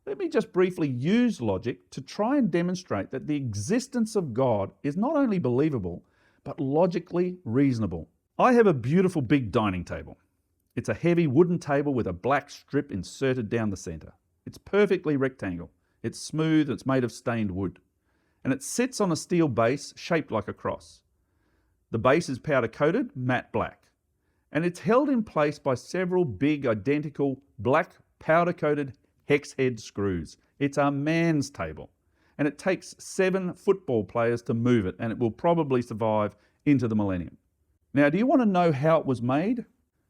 Let me just briefly use logic to try and demonstrate that the existence of God is not only believable, but logically reasonable. I have a beautiful big dining table. It's a heavy wooden table with a black strip inserted down the center. It's perfectly rectangle. It's smooth, it's made of stained wood. And it sits on a steel base shaped like a cross. The base is powder coated, matte black. And it's held in place by several big identical black powder coated hex head screws. It's a man's table. And it takes 7 football players to move it, and it will probably survive into the millennium. Now, do you want to know how it was made?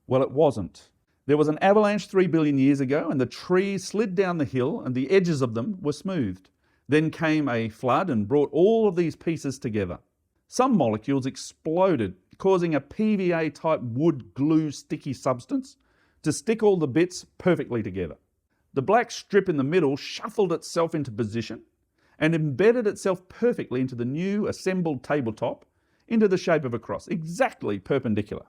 Well, it wasn't. There was an avalanche 3 billion years ago, and the trees slid down the hill, and the edges of them were smoothed. Then came a flood and brought all of these pieces together. Some molecules exploded, causing a PVA-type wood glue sticky substance to stick all the bits perfectly together. The black strip in the middle shuffled itself into position and embedded itself perfectly into the new assembled tabletop into the shape of a cross, exactly perpendicular.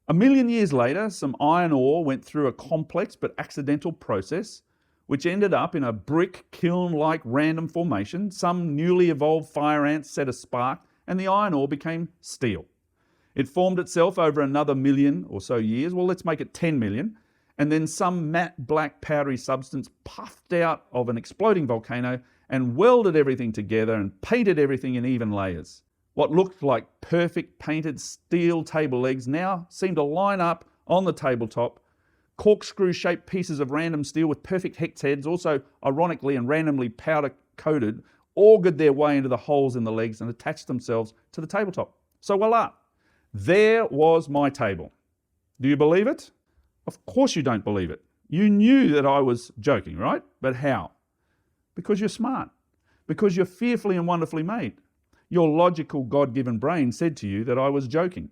1 million years later, some iron ore went through a complex but accidental process which ended up in a brick kiln-like random formation. Some newly evolved fire ants set a spark and the iron ore became steel. It formed itself over another million or so years, well, let's make it 10 million, and then some matte black powdery substance puffed out of an exploding volcano and welded everything together and painted everything in even layers. What looked like perfect painted steel table legs now seemed to line up on the tabletop. Corkscrew-shaped pieces of random steel with perfect hex heads, also ironically and randomly powder-coated, augured their way into the holes in the legs and attached themselves to the tabletop. So voila, there was my table. Do you believe it? Of course you don't believe it. You knew that I was joking, right? But how? Because you're smart. Because you're fearfully and wonderfully made. Your logical, God-given brain said to you that I was joking.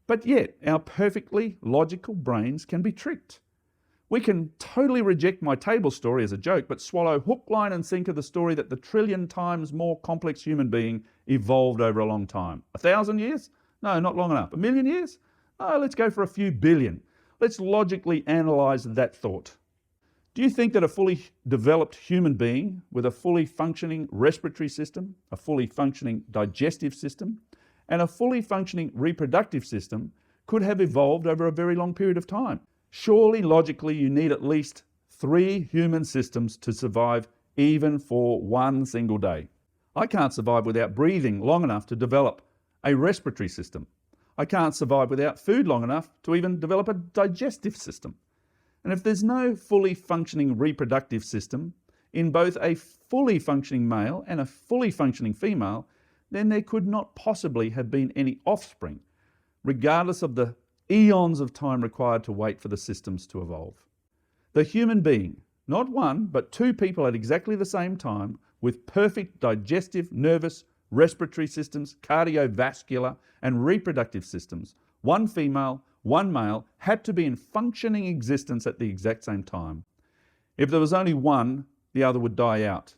But yet, our perfectly logical brains can be tricked. We can totally reject my table story as a joke, but swallow hook, line and sinker the story that the trillion times more complex human being evolved over a long time. 1,000 years? No, not long enough. 1 million years? Oh, let's go for a few billion. Let's logically analyze that thought. Do you think that a fully developed human being with a fully functioning respiratory system, a fully functioning digestive system, and a fully functioning reproductive system could have evolved over a very long period of time? Surely, logically, you need at least 3 human systems to survive even for 1 single day. I can't survive without breathing long enough to develop a respiratory system. I can't survive without food long enough to even develop a digestive system. And if there's no fully functioning reproductive system in both a fully functioning male and a fully functioning female, then there could not possibly have been any offspring, regardless of the eons of time required to wait for the systems to evolve. The human being, not 1, but 2 people at exactly the same time, with perfect digestive, nervous, respiratory systems, cardiovascular and reproductive systems, 1 female, 1 male, had to be in functioning existence at the exact same time. If there was only one, the other would die out.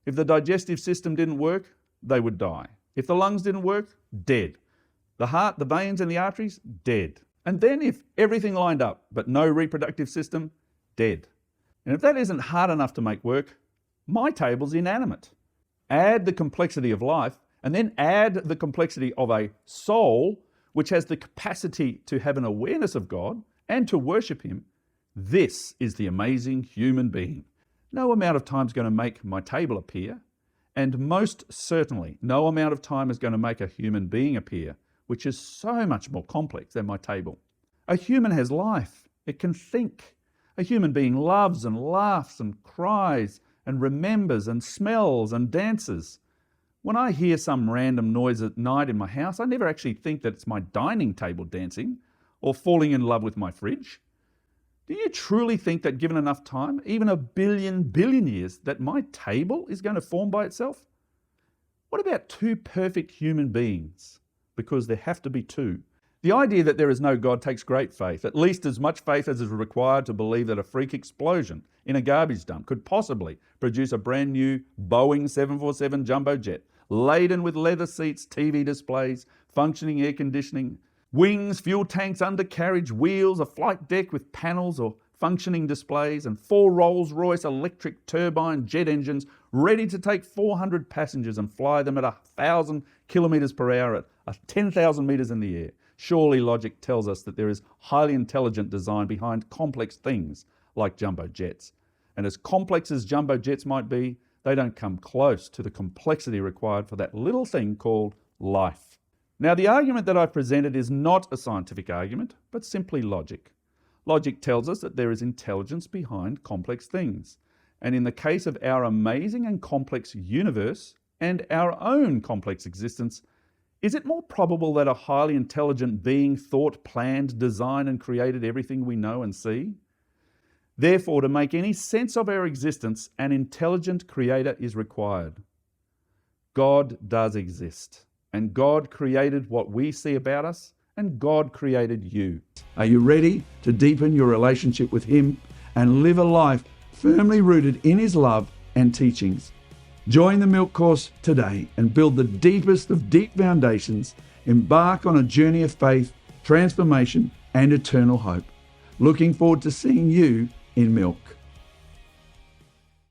If the digestive system didn't work, they would die. If the lungs didn't work, dead. The heart, the veins and the arteries, dead. And then if everything lined up, but no reproductive system, dead. And if that isn't hard enough to make work, my table's inanimate. Add the complexity of life, and then add the complexity of a soul which has the capacity to have an awareness of God and to worship Him. This is the amazing human being. No amount of time is going to make my table appear, and most certainly no amount of time is going to make a human being appear, which is so much more complex than my table. A human has life. It can think. A human being loves and laughs and cries and remembers and smells and dances. When I hear some random noise at night in my house, I never actually think that it's my dining table dancing or falling in love with my fridge. Do you truly think that given enough time, even 1 billion years, that my table is going to form by itself? What about 2 perfect human beings? Because there have to be 2. The idea that there is no God takes great faith, at least as much faith as is required to believe that a freak explosion in a garbage dump could possibly produce a brand new Boeing 747 jumbo jet, laden with leather seats, TV displays, functioning air conditioning, wings, fuel tanks, undercarriage, wheels, a flight deck with panels, or functioning displays, and 4 Rolls-Royce electric turbine jet engines ready to take 400 passengers and fly them at 1,000 kilometres per hour at 10,000 metres in the air. Surely logic tells us that there is highly intelligent design behind complex things like jumbo jets. And as complex as jumbo jets might be, they don't come close to the complexity required for that little thing called life. Now, the argument that I've presented is not a scientific argument, but simply logic. Logic tells us that there is intelligence behind complex things. And in the case of our amazing and complex universe and our own complex existence, is it more probable that a highly intelligent being thought, planned, designed, and created everything we know and see? Therefore, to make any sense of our existence, an intelligent creator is required. God does exist, and God created what we see about us, and God created you. Are you ready to deepen your relationship with Him and live a life firmly rooted in His love and teachings? Join the Milk Course today and build the deepest of deep foundations. Embark on a journey of faith, transformation, and eternal hope. Looking forward to seeing you in Milk.